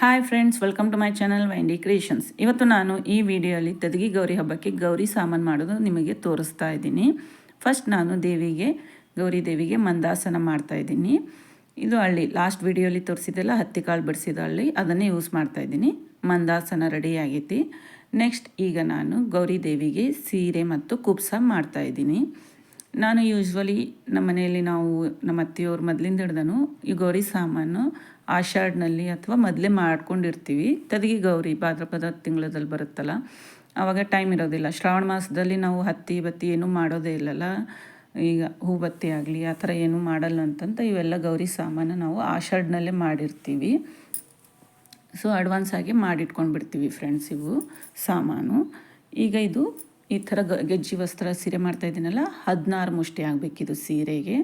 Hi friends, welcome to my channel Windy creations. ಇವತ್ತು ನಾನು ಈ ವಿಡಿಯೋಲಿ ತದಗಿ ಗೌರಿ ಹಬ್ಬಕ್ಕೆ ಗೌರಿ ಸಾಮಾನು ಮಾಡೋದು ನಿಮಗೆ ತೋರಿಸ್ತಾ ಇದ್ದೀನಿ. ಫಸ್ಟ್ ನಾನು ಗೌರಿ ದೇವಿಗೆ ಮಂದಾಸನ ಮಾಡ್ತಾಯಿದ್ದೀನಿ. ಇದು ಹಳ್ಳಿ ಲಾಸ್ಟ್ ವಿಡಿಯೋಲಿ ತೋರಿಸಿದ್ದೆಲ್ಲ ಹತ್ತಿ ಕಾಳು ಬಿಡಿಸಿದ ಹಳ್ಳಿ, ಅದನ್ನೇ ಯೂಸ್ ಮಾಡ್ತಾಯಿದ್ದೀನಿ. ಮಂದಾಸನ ರೆಡಿ ಆಗೈತಿ. ನೆಕ್ಸ್ಟ್ ಈಗ ನಾನು ಗೌರಿ ದೇವಿಗೆ ಸೀರೆ ಮತ್ತು ಕುಬ್ಸ ಮಾಡ್ತಾಯಿದ್ದೀನಿ. ನಾನು ಯೂಶ್ವಲಿ ನಮ್ಮ ಮನೆಯಲ್ಲಿ ನಮ್ಮ ಅತ್ತೆಯವ್ರು ಮೊದಲಿಂದ ಹಿಡ್ದನು ಈ ಗೌರಿ ಸಾಮಾನು ಆಷಾಢನಲ್ಲಿ ಅಥವಾ ಮೊದಲೇ ಮಾಡ್ಕೊಂಡಿರ್ತೀವಿ. ತದಗಿ ಗೌರಿ ಭಾದ್ರಪದ ತಿಂಗಳಲ್ಲಿ ಬರುತ್ತಲ್ಲ, ಆವಾಗ ಟೈಮ್ ಇರೋದಿಲ್ಲ. ಶ್ರಾವಣ ಮಾಸದಲ್ಲಿ ನಾವು ಹತ್ತಿ ಬತ್ತಿ ಏನೂ ಮಾಡೋದೇ ಇಲ್ಲಲ್ಲ, ಈಗ ಹೂ ಬತ್ತಿ ಆಗಲಿ ಆ ಥರ ಏನೂ ಮಾಡಲ್ಲ ಅಂತಂತ ಇವೆಲ್ಲ ಗೌರಿ ಸಾಮಾನು ನಾವು ಆಷಾಢನಲ್ಲೇ ಮಾಡಿರ್ತೀವಿ. ಸೊ ಅಡ್ವಾನ್ಸಾಗಿ ಮಾಡಿಟ್ಕೊಂಡ್ಬಿಡ್ತೀವಿ ಫ್ರೆಂಡ್ಸ್ ಇವು ಸಾಮಾನು. ಈಗ ಇದು ಈ ಥರ ಗೆಜ್ಜಿ ವಸ್ತ್ರ ಸೀರೆ ಮಾಡ್ತಾಯಿದ್ದೀನಲ್ಲ, 16 ಮುಷ್ಟಿ ಆಗಬೇಕಿದು ಸೀರೆಗೆ.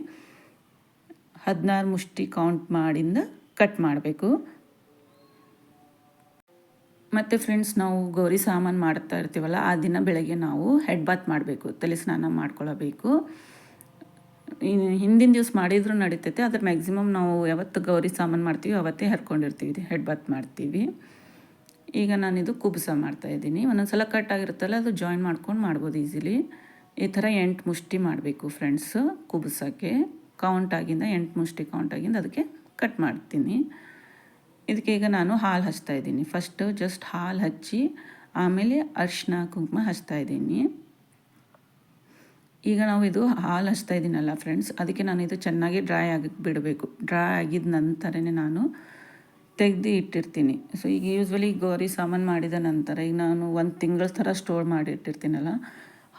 16 ಮುಷ್ಟಿ ಕೌಂಟ್ ಮಾಡಿಂದ ಕಟ್ ಮಾಡಬೇಕು. ಮತ್ತು ಫ್ರೆಂಡ್ಸ್, ನಾವು ಗೌರಿ ಸಾಮಾನು ಮಾಡ್ತಾ ಇರ್ತೀವಲ್ಲ, ಆ ದಿನ ಬೆಳಗ್ಗೆ ನಾವು ಹೆಡ್ ಬಾತ್ ಮಾಡಬೇಕು, ತಲೆ ಸ್ನಾನ ಮಾಡ್ಕೊಳ್ಳಬೇಕು. ಹಿಂದಿನ ದಿವಸ ಮಾಡಿದರೂ ನಡೀತೈತೆ, ಆದರೆ ಮ್ಯಾಕ್ಸಿಮಮ್ ನಾವು ಯಾವತ್ತು ಗೌರಿ ಸಾಮಾನು ಮಾಡ್ತೀವಿ ಅವತ್ತೇ ಹರ್ಕೊಂಡಿರ್ತೀವಿ, ಹೆಡ್ ಬಾತ್ ಮಾಡ್ತೀವಿ. ಈಗ ನಾನಿದು ಕುಬ್ಸ ಮಾಡ್ತಾಯಿದ್ದೀನಿ. ಒಂದೊಂದು ಸಲ ಕಟ್ ಆಗಿರುತ್ತಲ್ಲ, ಅದು ಜಾಯಿನ್ ಮಾಡ್ಕೊಂಡು ಮಾಡ್ಬೋದು ಈಸಿಲಿ. ಈ ಥರ 8 ಮುಷ್ಟಿ ಮಾಡಬೇಕು ಫ್ರೆಂಡ್ಸ್. ಕುಬ್ಸಕ್ಕೆ ಕೌಂಟ್ ಆಗಿಂದ 8 ಮುಷ್ಟಿ ಕೌಂಟ್ ಆಗಿಂದ ಅದಕ್ಕೆ ಕಟ್ ಮಾಡ್ತೀನಿ. ಇದಕ್ಕೆ ಈಗ ನಾನು ಹಾಲು ಹಚ್ತಾಯಿದ್ದೀನಿ. ಫಸ್ಟು ಜಸ್ಟ್ ಹಾಲು ಹಚ್ಚಿ ಆಮೇಲೆ ಅರಿಶಿನ ಕುಂಕುಮ ಹಚ್ತಾಯಿದ್ದೀನಿ. ಈಗ ನಾವು ಇದು ಹಾಲು ಹಚ್ತಾಯಿದ್ದೀನಲ್ಲ ಫ್ರೆಂಡ್ಸ್, ಅದಕ್ಕೆ ನಾನು ಇದು ಚೆನ್ನಾಗಿ ಡ್ರೈ ಆಗಕ್ಕೆ ಬಿಡಬೇಕು. ಡ್ರೈ ಆಗಿದ ನಂತರನೇ ನಾನು ತೆಗೆದು ಇಟ್ಟಿರ್ತೀನಿ. ಸೊ ಈಗ ಯೂಶ್ವಲಿ ಗೌರಿ ಸಾಮಾನು ಮಾಡಿದ ನಂತರ ಈಗ ನಾನು 1 ತಿಂಗಳ ಥರ ಸ್ಟೋರ್ ಮಾಡಿ ಇಟ್ಟಿರ್ತೀನಲ್ಲ,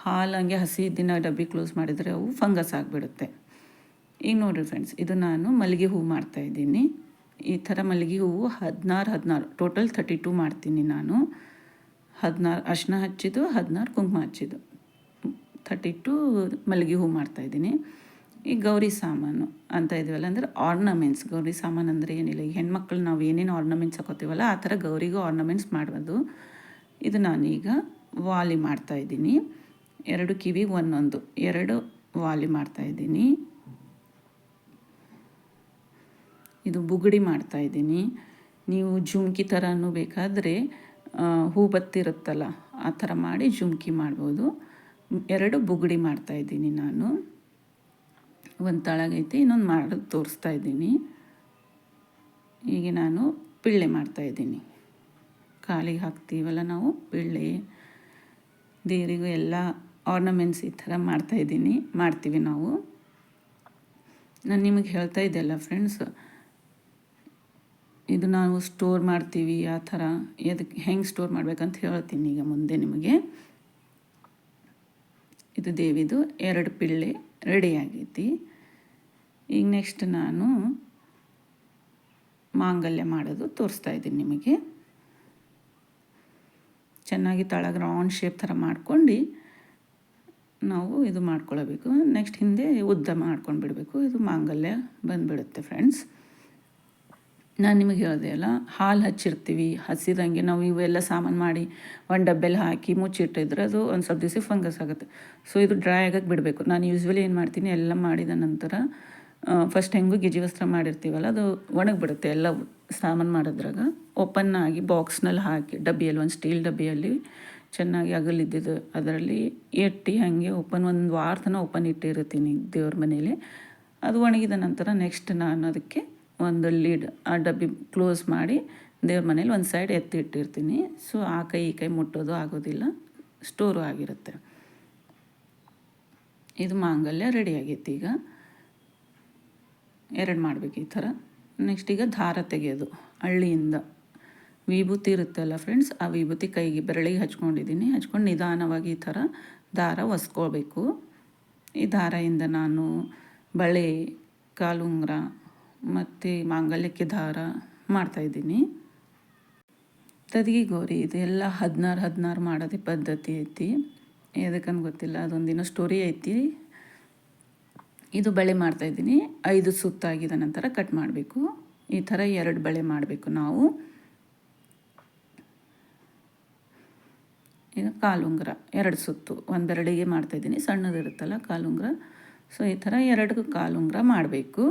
ಹಾಲು ಹಂಗೆ ಹಸಿ ದಿನ ಡಬ್ಬಿ ಕ್ಲೋಸ್ ಮಾಡಿದರೆ ಅವು ಫಂಗಸ್ ಆಗಿಬಿಡುತ್ತೆ. ಈಗ ನೋಡಿರಿ ಫ್ರೆಂಡ್ಸ್, ಇದು ನಾನು ಮಲ್ಲಿಗೆ ಹೂವು ಮಾಡ್ತಾಯಿದ್ದೀನಿ. ಈ ಥರ ಮಲ್ಲಿಗೆ ಹೂವು 16 ಟೋಟಲ್ 32 ಮಾಡ್ತೀನಿ ನಾನು. 16 ಅರಿಶಿನ ಹಚ್ಚಿದ್ದು, 16 ಕುಂಕುಮ ಹಚ್ಚಿದ್ದು, 32 ಮಲ್ಲಿಗೆ ಹೂವು ಮಾಡ್ತಾಯಿದ್ದೀನಿ. ಈ ಗೌರಿ ಸಾಮಾನು ಅಂತ ಇದೀವಲ್ಲ ಅಂದರೆ ಆರ್ನಮೆಂಟ್ಸ್. ಗೌರಿ ಸಾಮಾನು ಅಂದರೆ ಏನಿಲ್ಲ, ಈ ಹೆಣ್ಮಕ್ಳು ನಾವು ಏನೇನು ಆರ್ನಮೆಂಟ್ಸ್ ಹಾಕೋತೀವಲ್ಲ ಆ ಥರ ಗೌರಿಗೂ ಆರ್ನಮೆಂಟ್ಸ್ ಮಾಡೋದು. ಇದು ನಾನೀಗ ವಾಲಿ ಮಾಡ್ತಾಯಿದ್ದೀನಿ. 2 ಕಿವಿಗೆ ಒಂದೊಂದು 2 ವಾಲಿ ಮಾಡ್ತಾಯಿದ್ದೀನಿ. ಇದು ಬುಗುಡಿ ಮಾಡ್ತಾಯಿದ್ದೀನಿ. ನೀವು ಜುಮ್ಕಿ ಥರನೂ ಬೇಕಾದರೆ ಹೂ ಬತ್ತಿರುತ್ತಲ್ಲ ಆ ಥರ ಮಾಡಿ ಜುಮ್ಕಿ ಮಾಡ್ಬೋದು. 2 ಬುಗುಡಿ ಮಾಡ್ತಾಯಿದ್ದೀನಿ ನಾನು. ಒಂದು ತಳಗೈತಿ, ಇನ್ನೊಂದು ಮಾಡೋದು ತೋರಿಸ್ತಾ ಇದ್ದೀನಿ. ಈಗ ನಾನು ಪಿಳ್ಳೆ ಮಾಡ್ತಾಯಿದ್ದೀನಿ. ಕಾಲಿಗೆ ಹಾಕ್ತೀವಲ್ಲ ನಾವು ಪಿಳ್ಳೆ, ದೇವರಿಗೂ ಎಲ್ಲ ಆರ್ನಮೆಂಟ್ಸ್ ಈ ಥರ ಮಾಡ್ತೀವಿ ನಾವು. ನಾನು ನಿಮಗೆ ಹೇಳ್ತಾ ಇದ್ದೆಲ್ಲ ಫ್ರೆಂಡ್ಸ್, ಇದು ನಾವು ಸ್ಟೋರ್ ಮಾಡ್ತೀವಿ ಆ ಥರ, ಅದಕ್ಕೆ ಹೆಂಗೆ ಸ್ಟೋರ್ ಮಾಡ್ಬೇಕಂತ ಹೇಳ್ತೀನಿ ಈಗ ಮುಂದೆ ನಿಮಗೆ. ಇದು ದೇವಿದು 2 ಪಿಳ್ಳೆ ರೆಡಿ ಆಗೈತಿ. ಈಗ ನೆಕ್ಸ್ಟ್ ನಾನು ಮಾಂಗಲ್ಯ ಮಾಡೋದು ತೋರಿಸ್ತಾ ಇದ್ದೀನಿ ನಿಮಗೆ. ಚೆನ್ನಾಗಿ ತಳಗ ರೌಂಡ್ ಶೇಪ್ ಥರ ಮಾಡ್ಕೊಂಡು ನಾವು ಇದು ಮಾಡ್ಕೊಳ್ಬೇಕು. ನೆಕ್ಸ್ಟ್ ಹಿಂದೆ ಉದ್ದ ಮಾಡ್ಕೊಂಡು ಬಿಡಬೇಕು. ಇದು ಮಾಂಗಲ್ಯ ಬಂದುಬಿಡುತ್ತೆ ಫ್ರೆಂಡ್ಸ್. ನಾನು ನಿಮಗೆ ಹೇಳಿದೆ ಅಲ್ಲ, ಹಾಲು ಹಚ್ಚಿರ್ತೀವಿ, ಹಸಿದಂಗೆ ನಾವು ಇವೆಲ್ಲ ಸಾಮಾನು ಮಾಡಿ ಒಂದು ಡಬ್ಬೆಲ್ಲಿ ಹಾಕಿ ಮುಚ್ಚಿಟ್ಟಿದ್ರೆ ಅದು ಒಂದು ಸ್ವಲ್ಪ ದಿವಸ ಫಂಗಸ್ ಆಗುತ್ತೆ. ಸೊ ಇದು ಡ್ರೈ ಆಗಕ್ಕೆ ಬಿಡಬೇಕು. ನಾನು ಯೂಶ್ವಲಿ ಏನು ಮಾಡ್ತೀನಿ, ಎಲ್ಲ ಮಾಡಿದ ನಂತರ ಫಸ್ಟ್ ಹೆಂಗೂ ಗೆಜ್ಜೆ ವಸ್ತ್ರ ಮಾಡಿರ್ತೀವಲ್ಲ, ಅದು ಒಣಗಿಬಿಡುತ್ತೆ ಎಲ್ಲ ಸಾಮಾನು ಮಾಡೋದ್ರಾಗ. ಓಪನ್ ಆಗಿ ಬಾಕ್ಸ್ನಲ್ಲಿ ಹಾಕಿ ಡಬ್ಬಿಯಲ್ಲಿ, ಒಂದು ಸ್ಟೀಲ್ ಡಬ್ಬಿಯಲ್ಲಿ ಚೆನ್ನಾಗಿ ಅಗಲಿದ್ದಿದ್ದು ಅದರಲ್ಲಿ ಇಟ್ಟು ಹಾಗೆ ಓಪನ್ 1 ವಾರ ತನಕ ಓಪನ್ ಇಟ್ಟಿರ್ತೀನಿ ದೇವ್ರ ಮನೇಲಿ. ಅದು ಒಣಗಿದ ನಂತರ ನೆಕ್ಸ್ಟ್ ನಾನು ಅದಕ್ಕೆ ಒಂದು ಲೀಡ್ ಆ ಡಬ್ಬಿ ಕ್ಲೋಸ್ ಮಾಡಿ ದೇವ್ರ ಮನೇಲಿ ಒಂದು ಸೈಡ್ ಎತ್ತಿ ಇಟ್ಟಿರ್ತೀನಿ. ಸೊ ಆ ಕೈ ಈ ಕೈ ಮುಟ್ಟೋದು ಆಗೋದಿಲ್ಲ, ಸ್ಟೋರು ಆಗಿರುತ್ತೆ. ಇದು ಮಾಂಗಲ್ಯ ರೆಡಿ ಆಗೈತಿ. ಈಗ 2 ಮಾಡಬೇಕು ಈ ಥರ. ನೆಕ್ಸ್ಟ್ ಈಗ ದಾರ ತೆಗೆಯೋದು. ಹಳ್ಳಿಯಿಂದ ವಿಭೂತಿ ಇರುತ್ತಲ್ಲ ಫ್ರೆಂಡ್ಸ್, ಆ ವಿಭೂತಿ ಕೈಗೆ ಬೆರಳಿಗೆ ಹಚ್ಕೊಂಡಿದ್ದೀನಿ. ಹಚ್ಕೊಂಡು ನಿಧಾನವಾಗಿ ಈ ಥರ ದಾರ ಒಸ್ಕೊಳ್ಬೇಕು. ಈ ದಾರದಿಂದ ನಾನು ಬಳೆ, ಕಾಲುಂಗುರ ಮತ್ತು ಮಾಂಗಲ್ಯಕ್ಕೆ ದಾರ ಮಾಡ್ತಾಯಿದ್ದೀನಿ. ತದಗಿ ಗೌರಿ ಇದೆಲ್ಲ 16 ಮಾಡೋದೇ ಪದ್ಧತಿ ಐತಿ. ಎದಕ್ಕಂತ ಗೊತ್ತಿಲ್ಲ, ಅದೊಂದಿನ ಸ್ಟೋರಿ ಐತಿ. ಇದು ಬಳೆ ಮಾಡ್ತಾಯಿದ್ದೀನಿ. 5 ಸುತ್ತಾಗಿದ ನಂತರ ಕಟ್ ಮಾಡಬೇಕು. ಈ ಥರ 2 ಬಳೆ ಮಾಡಬೇಕು ನಾವು. ಈಗ ಕಾಲುಂಗುರ 2 ಸುತ್ತು, ಒಂದು ಬೆರಳಿಗೆ ಮಾಡ್ತಾಯಿದ್ದೀನಿ, ಸಣ್ಣದಿರುತ್ತಲ್ಲ ಕಾಲುಂಗುರ. ಸೊ ಈ ಥರ 2 ಕಾಲುಂಗುರ ಮಾಡಬೇಕು.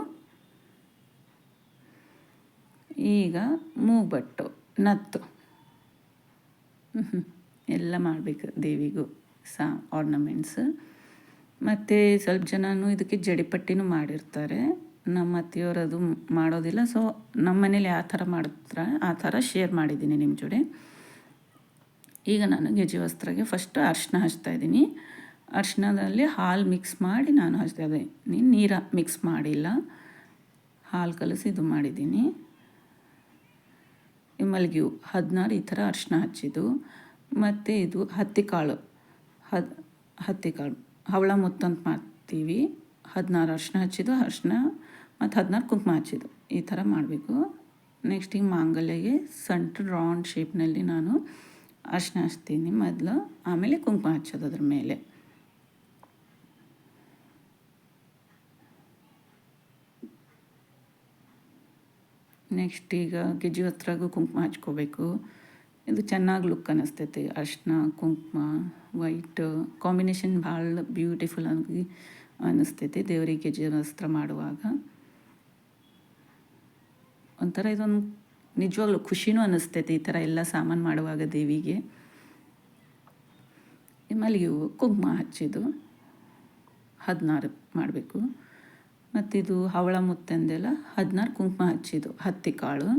ಈಗ ಮೂಗ್ಬಟ್ಟು ನತ್ತು ಎಲ್ಲ ಮಾಡಬೇಕು ದೇವಿಗೂ ಆರ್ನಮೆಂಟ್ಸ್. ಮತ್ತು ಸ್ವಲ್ಪ ಜನನು ಇದಕ್ಕೆ ಜಡಿಪಟ್ಟಿನೂ ಮಾಡಿರ್ತಾರೆ. ನಮ್ಮ ಅತ್ತೆಯವರು ಅದು ಮಾಡೋದಿಲ್ಲ. ಸೊ ನಮ್ಮ ಮನೇಲಿ ಯಾವ ಥರ ಮಾಡ್ತಾರೆ ಆ ಥರ ಶೇರ್ ಮಾಡಿದ್ದೀನಿ ನಿಮ್ಮ ಜೋಡಿ. ಈಗ ನಾನು ಗೆಜ್ಜೆ ವಸ್ತ್ರಗೆ ಫಸ್ಟ್ ಅರಿಶಿನ ಹಚ್ತಾಯಿದ್ದೀನಿ. ಅರಿಶಿನದಲ್ಲಿ ಹಾಲು ಮಿಕ್ಸ್ ಮಾಡಿ ನಾನು ಹಚ್ತಾ ಇದ್ದೀನಿ, ನೀರು ಮಿಕ್ಸ್ ಮಾಡಿಲ್ಲ, ಹಾಲು ಕಲಸಿ ಇದು ಮಾಡಿದ್ದೀನಿ. ಮಲ್ಲಿಗೆ ಹೂವು 16 ಈ ಥರ ಅರಿಶಿನ ಹಚ್ಚಿದ್ದು. ಮತ್ತು ಇದು ಹತ್ತಿಕಾಳು ಹವಳ ಮುತ್ತು ಅಂತ ಮಾಡ್ತೀವಿ. 16 ಅರಿಶಿನ ಹಚ್ಚಿದ್ದು, ಅರಿಶಿನ ಮತ್ತು 16 ಕುಂಕುಮ ಹಚ್ಚಿದ್ದು, ಈ ಥರ ಮಾಡಬೇಕು. ನೆಕ್ಸ್ಟ್ ಈಗ ಮಾಂಗಲ್ಯಗೆ ಸಣ್ಣ ರೌಂಡ್ ಶೇಪ್ನಲ್ಲಿ ನಾನು ಅರಿಶಿನ ಹಚ್ತೀನಿ ಮೊದಲು, ಆಮೇಲೆ ಕುಂಕುಮ ಹಚ್ಚೋದು ಅದ್ರ ಮೇಲೆ. ನೆಕ್ಸ್ಟ್ ಈಗ ಗೆಜ್ಜೆ ವಸ್ತ್ರಗೂ ಕುಂಕುಮ ಹಚ್ಕೋಬೇಕು. ಇದು ಚೆನ್ನಾಗಿ ಲುಕ್ ಅನ್ನಿಸ್ತೈತಿ. ಅರಿಶಿನ ಕುಂಕುಮ ವೈಟ್ ಕಾಂಬಿನೇಷನ್ ಭಾಳ ಬ್ಯೂಟಿಫುಲ್ ಆಗಿ ಅನ್ನಿಸ್ತೈತಿ ದೇವರಿಗೆ ಗೆಜ್ಜೆ ವಸ್ತ್ರ ಮಾಡುವಾಗ. ಒಂಥರ ಇದೊಂದು ನಿಜವಾಗ್ಲೂ ಖುಷಿನೂ ಅನ್ನಿಸ್ತೈತಿ ಈ ಥರ ಎಲ್ಲ ಸಾಮಾನು ಮಾಡುವಾಗ ದೇವಿಗೆ. ಮಲ್ಲಿಗೆ ಹೂವು ಕುಂಕುಮ ಹಚ್ಚಿದ್ದು 16 ಮಾಡಬೇಕು. ಮತ್ತಿದು ಹವಳ ಮುತ್ತಂದೆಲ್ಲ 16 ಕುಂಕುಮ ಹಚ್ಚಿದ್ದು, ಹತ್ತಿಕಾಳು.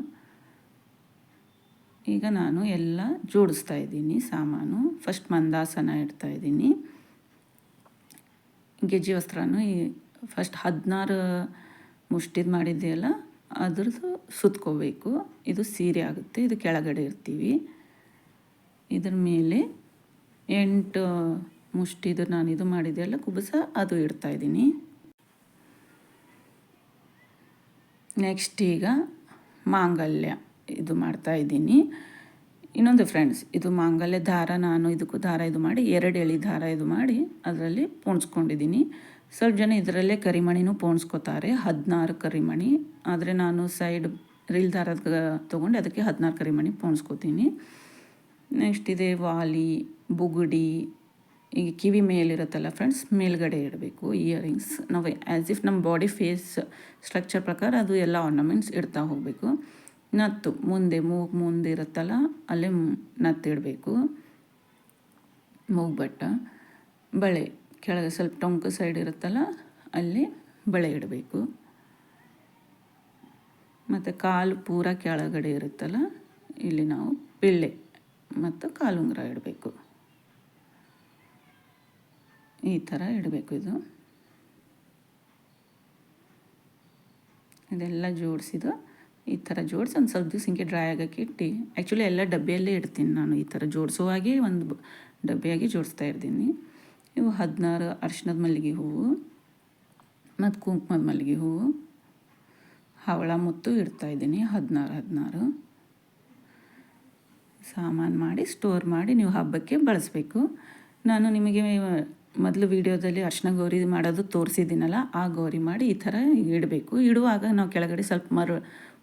ಈಗ ನಾನು ಎಲ್ಲ ಜೋಡಿಸ್ತಾ ಇದ್ದೀನಿ ಸಾಮಾನು. ಫಸ್ಟ್ ಮಂದಾಸನ ಇಡ್ತಾಯಿದ್ದೀನಿ. ಗೆಜ್ಜೆ ವಸ್ತ್ರನೂ ಫಸ್ಟ್ 16 ಮುಷ್ಟಿದು ಮಾಡಿದ್ದೆಯಲ್ಲ ಅದ್ರದ್ದು ಸುತ್ಕೋಬೇಕು. ಇದು ಸೀರೆ ಆಗುತ್ತೆ, ಇದು ಕೆಳಗಡೆ ಇರ್ತೀವಿ. ಇದ್ರ ಮೇಲೆ 8 ಮುಷ್ಟಿದು ನಾನು ಇದು ಮಾಡಿದ್ದೆಲ್ಲ ಕುಬಸ ಅದು ಇಡ್ತಾಯಿದ್ದೀನಿ. ನೆಕ್ಸ್ಟ್ ಈಗ ಮಾಂಗಲ್ಯ ಇದು ಮಾಡ್ತಾಯಿದ್ದೀನಿ. ಇನ್ನೊಂದು ಫ್ರೆಂಡ್ಸ್, ಇದು ಮಾಂಗಲ್ಯ ದಾರ ನಾನು ಇದಕ್ಕೂ ದಾರ ಇದು ಮಾಡಿ 2 ಎಳೆ ದಾರ ಇದು ಮಾಡಿ ಅದರಲ್ಲಿ ಪೋಣಿಸ್ಕೊಂಡಿದ್ದೀನಿ. ಸ್ವಲ್ಪ ಜನ ಇದರಲ್ಲೇ ಕರಿಮಣಿನೂ ಪೋಣಿಸ್ಕೋತಾರೆ, 16 ಕರಿಮಣಿ. ಆದರೆ ನಾನು ಸೈಡ್ ರೀಲ್ ದಾರದ ತೊಗೊಂಡು ಅದಕ್ಕೆ 16 ಕರಿಮಣಿ ಪೋಣಿಸ್ಕೋತೀನಿ. ನೆಕ್ಸ್ಟ್ ಇದೆ ವಾಲಿ, ಬುಗುಡಿ, ಈಗ ಕಿವಿ ಮೇಲಿರುತ್ತಲ್ಲ ಫ್ರೆಂಡ್ಸ್, ಮೇಲ್ಗಡೆ ಇಡಬೇಕು ಇಯರಿಂಗ್ಸ್. ನಾವು ಆ್ಯಸ್ ಇಫ್ ನಮ್ಮ ಬಾಡಿ ಫೇಸ್ ಸ್ಟ್ರಕ್ಚರ್ ಪ್ರಕಾರ ಅದು ಎಲ್ಲ ಆರ್ನಮೆಂಟ್ಸ್ ಇಡ್ತಾ ಹೋಗಬೇಕು. ನತ್ತು ಮುಂದೆ ಮುಂದೆ ಇರುತ್ತಲ್ಲ ಅಲ್ಲೇ ನತ್ತು ಇಡಬೇಕು. ಮೂಗ್ಬಟ್ಟ, ಬಳೆ ಕೆಳಗೆ ಸ್ವಲ್ಪ ಟೊಂಕು ಸೈಡ್ ಇರುತ್ತಲ್ಲ ಅಲ್ಲಿ ಬಳೆ ಇಡಬೇಕು. ಮತ್ತು ಕಾಲು ಪೂರ ಕೆಳಗಡೆ ಇರುತ್ತಲ್ಲ ಇಲ್ಲಿ ನಾವು ಪಿಳ್ಳೆ ಮತ್ತು ಕಾಲುಂಗುರ ಇಡಬೇಕು. ಈ ಥರ ಇಡಬೇಕು. ಇದೆಲ್ಲ ಜೋಡಿಸಿದ್ದು ಈ ಥರ ಜೋಡಿಸಿ ಒಂದು ಸ್ವಲ್ಪ ದಿವಸ ಹಿಂಗೆ ಡ್ರೈ ಆಗೋಕ್ಕೆ ಇಟ್ಟು, ಆ್ಯಕ್ಚುಲಿ ಎಲ್ಲ ಡಬ್ಬಿಯಲ್ಲೇ ಇಡ್ತೀನಿ ನಾನು. ಈ ಥರ ಜೋಡಿಸುವಾಗೆ ಒಂದು ಡಬ್ಬಿಯಾಗಿ ಜೋಡಿಸ್ತಾ ಇರ್ತೀನಿ. ಇವು 16 ಅರಿಶಿನದ ಮಲ್ಲಿಗೆ ಹೂವು ಮತ್ತು ಕುಂಕುಮದ ಮಲ್ಲಿಗೆ ಹೂವು, ಹವಳ ಮುತ್ತು ಇಡ್ತಾಯಿದ್ದೀನಿ. 16 ಸಾಮಾನು ಮಾಡಿ ಸ್ಟೋರ್ ಮಾಡಿ ನೀವು ಹಬ್ಬಕ್ಕೆ ಬಳಸಬೇಕು. ನಾನು ನಿಮಗೆ ಮೊದಲು ವೀಡಿಯೋದಲ್ಲಿ ಅರಿಶಿನ ಗೌರಿ ಮಾಡೋದು ತೋರಿಸಿದ್ದೀನಲ್ಲ, ಆ ಗೌರಿ ಮಾಡಿ ಈ ಥರ ಇಡಬೇಕು. ಇಡುವಾಗ ನಾವು ಕೆಳಗಡೆ ಸ್ವಲ್ಪ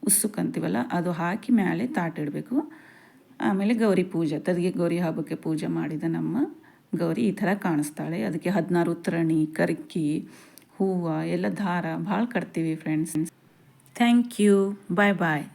ಉಸುಕ್ಕಂತೀವಲ್ಲ ಅದು ಹಾಕಿ ಮೇಲೆ ತಾಟಿಡಬೇಕು. ಆಮೇಲೆ ಗೌರಿ ಪೂಜೆ, ತದಿಗೆ ಗೌರಿ ಹಬ್ಬಕ್ಕೆ ಪೂಜೆ ಮಾಡಿದ ನಮ್ಮ ಗೌರಿ ಈ ಥರ ಕಾಣಿಸ್ತಾಳೆ. ಅದಕ್ಕೆ 16 ಉತ್ತರಣಿ, ಕರ್ಕಿ, ಹೂವು ಎಲ್ಲ ದಾರ ಭಾಳ ಕಟ್ತೀವಿ friends. Thank you, bye bye.